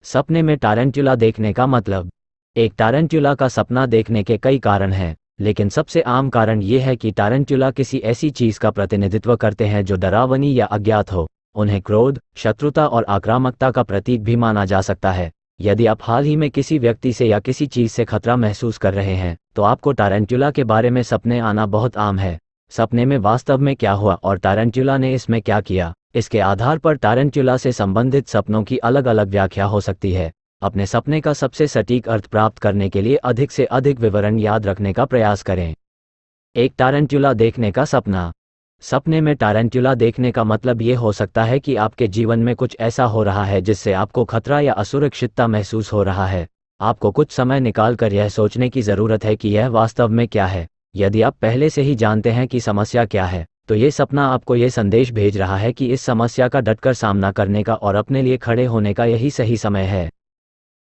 सपने में टारंटुला देखने का मतलब। एक टारंटुला का सपना देखने के कई कारण हैं, लेकिन सबसे आम कारण ये है कि टारंटुला किसी ऐसी चीज़ का प्रतिनिधित्व करते हैं जो डरावनी या अज्ञात हो। उन्हें क्रोध, शत्रुता और आक्रामकता का प्रतीक भी माना जा सकता है। यदि आप हाल ही में किसी व्यक्ति से या किसी चीज़ से खतरा महसूस कर रहे हैं, तो आपको टारंटुला के बारे में सपने आना बहुत आम है। सपने में वास्तव में क्या हुआ और टारंटुला ने इसमें क्या किया, इसके आधार पर टारंटुला से संबंधित सपनों की अलग अलग व्याख्या हो सकती है। अपने सपने का सबसे सटीक अर्थ प्राप्त करने के लिए अधिक से अधिक विवरण याद रखने का प्रयास करें। एक टारंटुला देखने का सपना। सपने में टारंटुला देखने का मतलब ये हो सकता है कि आपके जीवन में कुछ ऐसा हो रहा है जिससे आपको खतरा या असुरक्षितता महसूस हो रहा है। आपको कुछ समय निकालकर यह सोचने की ज़रूरत है कि यह वास्तव में क्या है। यदि आप पहले से ही जानते हैं कि समस्या क्या है, तो ये सपना आपको ये संदेश भेज रहा है कि इस समस्या का डटकर सामना करने का और अपने लिए खड़े होने का यही सही समय है।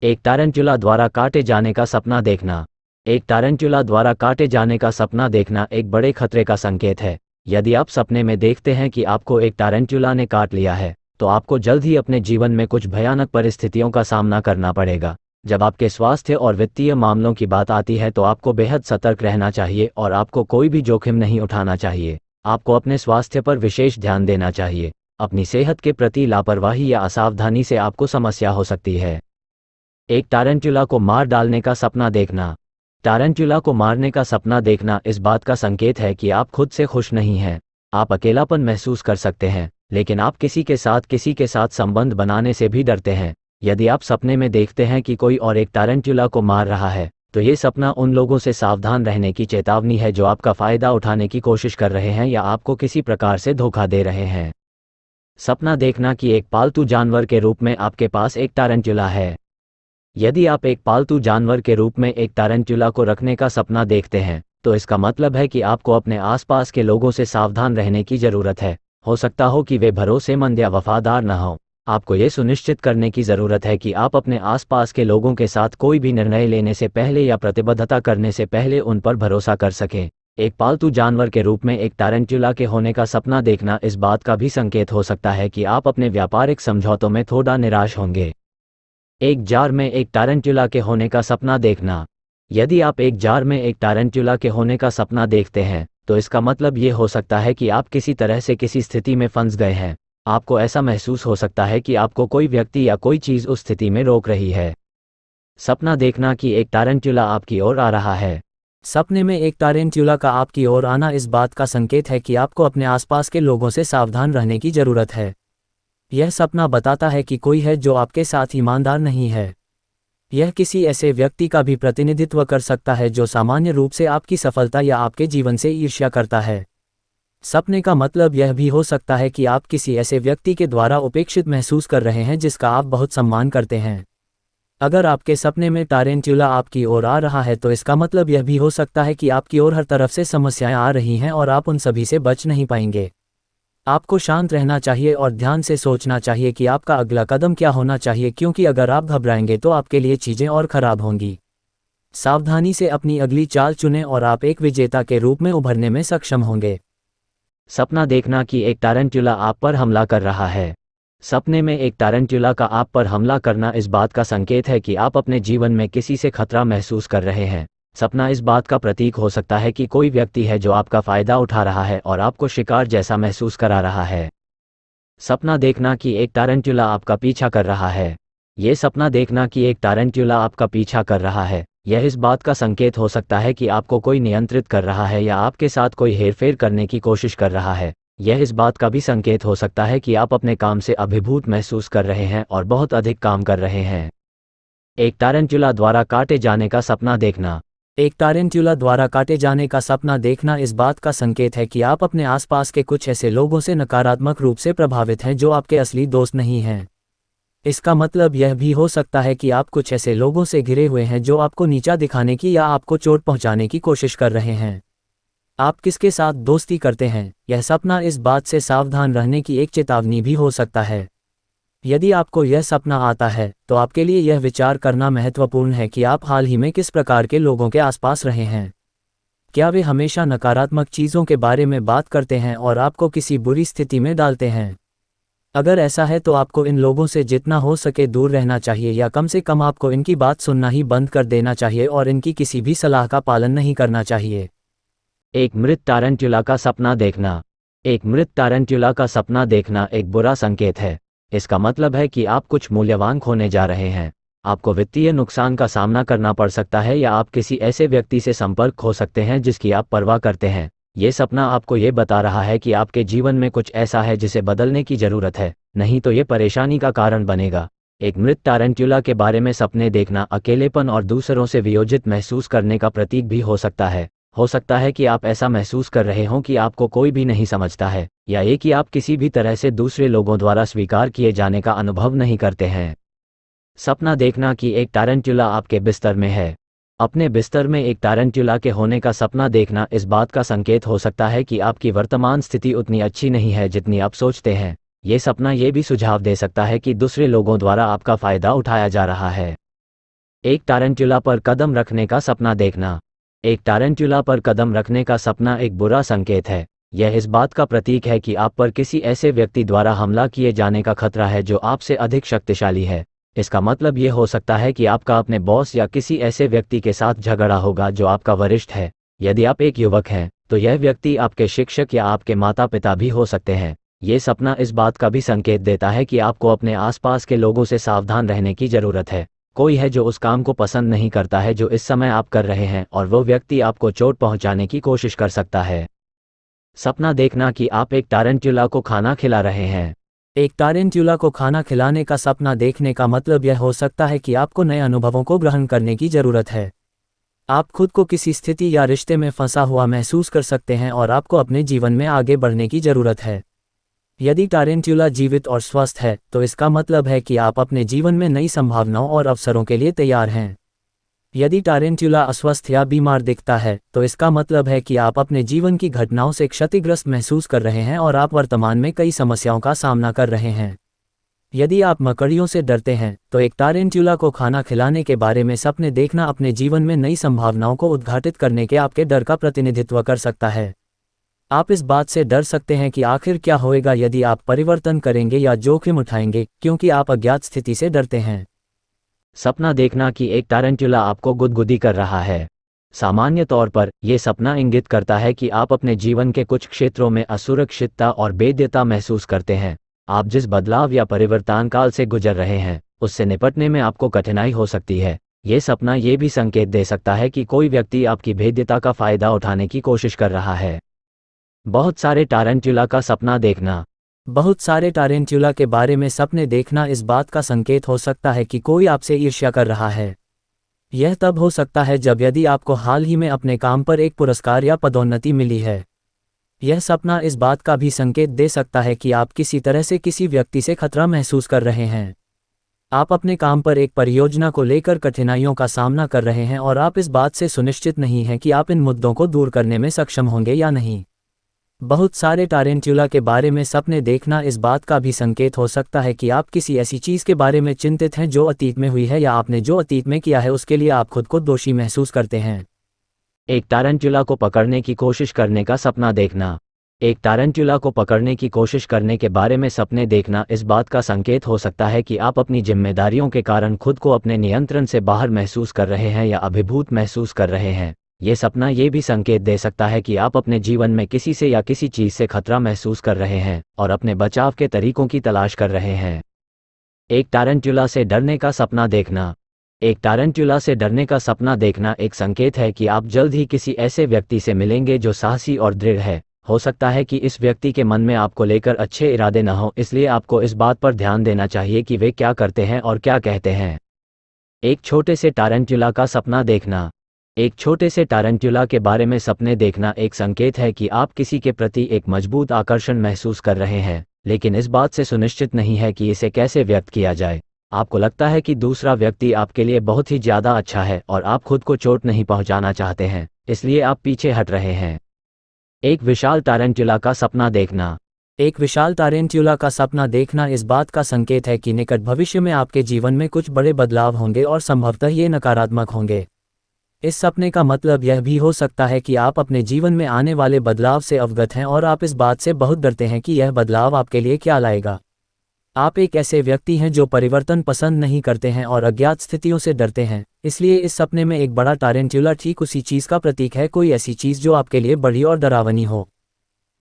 एक टारंटुला द्वारा काटे जाने का सपना देखना। एक टारंटुला द्वारा काटे जाने का सपना देखना एक बड़े खतरे का संकेत है। यदि आप सपने में देखते हैं कि आपको एक टारंटुला ने काट लिया है, तो आपको जल्द ही अपने जीवन में कुछ भयानक परिस्थितियों का सामना करना पड़ेगा। जब आपके स्वास्थ्य और वित्तीय मामलों की बात आती है तो आपको बेहद सतर्क रहना चाहिए और आपको कोई भी जोखिम नहीं उठाना चाहिए। आपको अपने स्वास्थ्य पर विशेष ध्यान देना चाहिए। अपनी सेहत के प्रति लापरवाही या असावधानी से आपको समस्या हो सकती है। एक टारंटुला को मार डालने का सपना देखना। टारंटुला को मारने का सपना देखना इस बात का संकेत है कि आप खुद से खुश नहीं हैं। आप अकेलापन महसूस कर सकते हैं, लेकिन आप किसी के साथ संबंध बनाने से भी डरते हैं। यदि आप सपने में देखते हैं कि कोई और एक टारंटुला को मार रहा है, तो ये सपना उन लोगों से सावधान रहने की चेतावनी है जो आपका फ़ायदा उठाने की कोशिश कर रहे हैं या आपको किसी प्रकार से धोखा दे रहे हैं। सपना देखना कि एक पालतू जानवर के रूप में आपके पास एक टारंटुला है। यदि आप एक पालतू जानवर के रूप में एक टारंटुला को रखने का सपना देखते हैं, तो इसका मतलब है कि आपको अपने आसपास के लोगों से सावधान रहने की ज़रूरत है। हो सकता हो कि वे भरोसेमंद या वफादार न हों। आपको ये सुनिश्चित करने की ज़रूरत है कि आप अपने आसपास के लोगों के साथ कोई भी निर्णय लेने से पहले या प्रतिबद्धता करने से पहले उन पर भरोसा कर सकें। एक पालतू जानवर के रूप में एक टारंटुला के होने का सपना देखना इस बात का भी संकेत हो सकता है कि आप अपने व्यापारिक समझौतों में थोड़ा निराश होंगे। एक जार में एक टारंटुला के होने का सपना देखना। यदि आप एक जार में एक टारंटुला के होने का सपना देखते हैं, तो इसका मतलब ये हो सकता है कि आप किसी तरह से किसी स्थिति में फंस गए हैं। आपको ऐसा महसूस हो सकता है कि आपको कोई व्यक्ति या कोई चीज़ उस स्थिति में रोक रही है। सपना देखना कि एक टारंटुला आपकी ओर आ रहा है। सपने में एक टारंटुला का आपकी ओर आना इस बात का संकेत है कि आपको अपने आसपास के लोगों से सावधान रहने की ज़रूरत है। यह सपना बताता है कि कोई है जो आपके साथ ईमानदार नहीं है। यह किसी ऐसे व्यक्ति का भी प्रतिनिधित्व कर सकता है जो सामान्य रूप से आपकी सफलता या आपके जीवन से ईर्ष्या करता है। सपने का मतलब यह भी हो सकता है कि आप किसी ऐसे व्यक्ति के द्वारा उपेक्षित महसूस कर रहे हैं जिसका आप बहुत सम्मान करते हैं। अगर आपके सपने में टारंटुला आपकी ओर आ रहा है, तो इसका मतलब यह भी हो सकता है कि आपकी ओर हर तरफ से समस्याएं आ रही हैं और आप उन सभी से बच नहीं पाएंगे। आपको शांत रहना चाहिए और ध्यान से सोचना चाहिए कि आपका अगला कदम क्या होना चाहिए, क्योंकि अगर आप घबराएंगे तो आपके लिए चीज़ें और खराब होंगी। सावधानी से अपनी अगली चाल चुनें और आप एक विजेता के रूप में उभरने में सक्षम होंगे। सपना देखना कि एक टारंटुला आप पर हमला कर रहा है। सपने में एक टारंटुला का आप पर हमला करना इस बात का संकेत है कि आप अपने जीवन में किसी से खतरा महसूस कर रहे हैं। सपना इस बात का प्रतीक हो सकता है कि कोई व्यक्ति है जो आपका फ़ायदा उठा रहा है और आपको शिकार जैसा महसूस करा रहा है। सपना देखना कि एक टारंटुला आपका पीछा कर रहा है। ये सपना देखना कि एक टारंटुला आपका पीछा कर रहा है, यह इस बात का संकेत हो सकता है कि आपको कोई नियंत्रित कर रहा है या आपके साथ कोई हेरफेर करने की कोशिश कर रहा है। यह इस बात का भी संकेत हो सकता है कि आप अपने काम से अभिभूत महसूस कर रहे हैं और बहुत अधिक काम कर रहे हैं। एक टारंटुला द्वारा काटे जाने का सपना देखना। एक टारंटुला द्वारा काटे जाने का सपना देखना इस बात का संकेत है कि आप अपने आसपास के कुछ ऐसे लोगों से नकारात्मक रूप से प्रभावित हैं जो आपके असली दोस्त नहीं हैं। इसका मतलब यह भी हो सकता है कि आप कुछ ऐसे लोगों से घिरे हुए हैं जो आपको नीचा दिखाने की या आपको चोट पहुंचाने की कोशिश कर रहे हैं। आप किसके साथ दोस्ती करते हैं, यह सपना इस बात से सावधान रहने की एक चेतावनी भी हो सकता है। यदि आपको यह सपना आता है, तो आपके लिए यह विचार करना महत्वपूर्ण है कि आप हाल ही में किस प्रकार के लोगों के आसपास रहे हैं। क्या वे हमेशा नकारात्मक चीज़ों के बारे में बात करते हैं और आपको किसी बुरी स्थिति में डालते हैं? अगर ऐसा है तो आपको इन लोगों से जितना हो सके दूर रहना चाहिए या कम से कम आपको इनकी बात सुनना ही बंद कर देना चाहिए और इनकी किसी भी सलाह का पालन नहीं करना चाहिए। एक मृत टारंटुला का सपना देखना। एक मृत टारंटुला का सपना देखना एक बुरा संकेत है। इसका मतलब है कि आप कुछ मूल्यवान खोने जा रहे हैं। आपको वित्तीय नुकसान का सामना करना पड़ सकता है या आप किसी ऐसे व्यक्ति से संपर्क खो सकते हैं जिसकी आप परवाह करते हैं। ये सपना आपको ये बता रहा है कि आपके जीवन में कुछ ऐसा है जिसे बदलने की ज़रूरत है, नहीं तो ये परेशानी का कारण बनेगा। एक मृत टारंटुला के बारे में सपने देखना अकेलेपन और दूसरों से वियोजित महसूस करने का प्रतीक भी हो सकता है। हो सकता है कि आप ऐसा महसूस कर रहे हों कि आपको कोई भी नहीं समझता है, या ये कि आप किसी भी तरह से दूसरे लोगों द्वारा स्वीकार किए जाने का अनुभव नहीं करते हैं। सपना देखना कि एक टारंटुला आपके बिस्तर में है। अपने बिस्तर में एक टारंटुला के होने का सपना देखना इस बात का संकेत हो सकता है कि आपकी वर्तमान स्थिति उतनी अच्छी नहीं है जितनी आप सोचते हैं। ये सपना ये भी सुझाव दे सकता है कि दूसरे लोगों द्वारा आपका फायदा उठाया जा रहा है। एक टारंटुला पर कदम रखने का सपना देखना। एक टारंटुला पर कदम रखने का सपना एक बुरा संकेत है। यह इस बात का प्रतीक है कि आप पर किसी ऐसे व्यक्ति द्वारा हमला किए जाने का खतरा है जो आपसे अधिक शक्तिशाली है। इसका मतलब ये हो सकता है कि आपका अपने बॉस या किसी ऐसे व्यक्ति के साथ झगड़ा होगा जो आपका वरिष्ठ है। यदि आप एक युवक हैं तो यह व्यक्ति आपके शिक्षक या आपके माता पिता भी हो सकते हैं। ये सपना इस बात का भी संकेत देता है कि आपको अपने आसपास के लोगों से सावधान रहने की ज़रूरत है। कोई है जो उस काम को पसंद नहीं करता है जो इस समय आप कर रहे हैं, और वो व्यक्ति आपको चोट पहुंचाने की कोशिश कर सकता है। सपना देखना कि आप एक टारंटुला को खाना खिला रहे हैं। एक टारंटुला को खाना खिलाने का सपना देखने का मतलब यह हो सकता है कि आपको नए अनुभवों को ग्रहण करने की ज़रूरत है। आप खुद को किसी स्थिति या रिश्ते में फंसा हुआ महसूस कर सकते हैं और आपको अपने जीवन में आगे बढ़ने की ज़रूरत है। यदि टारंटुला जीवित और स्वस्थ है तो इसका मतलब है कि आप अपने जीवन में नई संभावनाओं और अवसरों के लिए तैयार हैं। यदि टारंटुला अस्वस्थ या बीमार दिखता है तो इसका मतलब है कि आप अपने जीवन की घटनाओं से क्षतिग्रस्त महसूस कर रहे हैं और आप वर्तमान में कई समस्याओं का सामना कर रहे हैं। यदि आप मकड़ियों से डरते हैं तो एक टारंटुला को खाना खिलाने के बारे में सपने देखना अपने जीवन में नई संभावनाओं को उद्घाटित करने के आपके डर का प्रतिनिधित्व कर सकता है। आप इस बात से डर सकते हैं कि आखिर क्या होएगा यदि आप परिवर्तन करेंगे या जोखिम उठाएंगे, क्योंकि आप अज्ञात स्थिति से डरते हैं। सपना देखना कि एक टारंटुला आपको गुदगुदी कर रहा है। सामान्य तौर पर यह सपना इंगित करता है कि आप अपने जीवन के कुछ क्षेत्रों में असुरक्षितता और बेद्यता महसूस करते हैं। आप जिस बदलाव या परिवर्तन काल से गुजर रहे हैं उससे निपटने में आपको कठिनाई हो सकती है। ये सपना ये भी संकेत दे सकता है कि कोई व्यक्ति आपकी भेद्यता का फायदा उठाने की कोशिश कर रहा है। बहुत सारे टारंटुला का सपना देखना। बहुत सारे टारंटुला के बारे में सपने देखना इस बात का संकेत हो सकता है कि कोई आपसे ईर्ष्या कर रहा है। यह तब हो सकता है जब यदि आपको हाल ही में अपने काम पर एक पुरस्कार या पदोन्नति मिली है। यह सपना इस बात का भी संकेत दे सकता है कि आप किसी तरह से किसी व्यक्ति से खतरा महसूस कर रहे हैं। आप अपने काम पर एक परियोजना को लेकर कठिनाइयों का सामना कर रहे हैं और आप इस बात से सुनिश्चित नहीं हैं कि आप इन मुद्दों को दूर करने में सक्षम होंगे या नहीं। बहुत सारे टारंटुला के बारे में सपने देखना इस बात का भी संकेत हो सकता है कि आप किसी ऐसी चीज़ के बारे में चिंतित हैं जो अतीत में हुई है या आपने जो अतीत में किया है उसके लिए आप खुद को दोषी महसूस करते हैं। एक टारंटुला को पकड़ने की कोशिश करने का सपना देखना। एक टारंटुला को पकड़ने की कोशिश करने के बारे में सपने देखना इस बात का संकेत हो सकता है कि आप अपनी जिम्मेदारियों के कारण खुद को अपने नियंत्रण से बाहर महसूस कर रहे हैं या अभिभूत महसूस कर रहे हैं। ये सपना ये भी संकेत दे सकता है कि आप अपने जीवन में किसी से या किसी चीज़ से खतरा महसूस कर रहे हैं और अपने बचाव के तरीकों की तलाश कर रहे हैं। एक टारंटुला से डरने का सपना देखना। एक टारंटुला से डरने का सपना देखना एक संकेत है कि आप जल्द ही किसी ऐसे व्यक्ति से मिलेंगे जो साहसी और दृढ़ है। हो सकता है कि इस व्यक्ति के मन में आपको लेकर अच्छे इरादे न हो, इसलिए आपको इस बात पर ध्यान देना चाहिए कि वे क्या करते हैं और क्या कहते हैं। एक छोटे से टारंटुला का सपना देखना। एक छोटे से टारंटुला के बारे में सपने देखना एक संकेत है कि आप किसी के प्रति एक मजबूत आकर्षण महसूस कर रहे हैं, लेकिन इस बात से सुनिश्चित नहीं है कि इसे कैसे व्यक्त किया जाए। आपको लगता है कि दूसरा व्यक्ति आपके लिए बहुत ही ज़्यादा अच्छा है और आप खुद को चोट नहीं पहुंचाना चाहते हैं, इसलिए आप पीछे हट रहे हैं। एक विशाल टारंटुला का सपना देखना। एक विशाल टारंटुला का सपना देखना इस बात का संकेत है कि निकट भविष्य में आपके जीवन में कुछ बड़े बदलाव होंगे और संभवतः ये नकारात्मक होंगे। इस सपने का मतलब यह भी हो सकता है कि आप अपने जीवन में आने वाले बदलाव से अवगत हैं और आप इस बात से बहुत डरते हैं कि यह बदलाव आपके लिए क्या लाएगा। आप एक ऐसे व्यक्ति हैं जो परिवर्तन पसंद नहीं करते हैं और अज्ञात स्थितियों से डरते हैं, इसलिए इस सपने में एक बड़ा टारेंट्यूला ठीक उसी चीज़ का प्रतीक है, कोई ऐसी चीज़ जो आपके लिए बड़ी और डरावनी हो।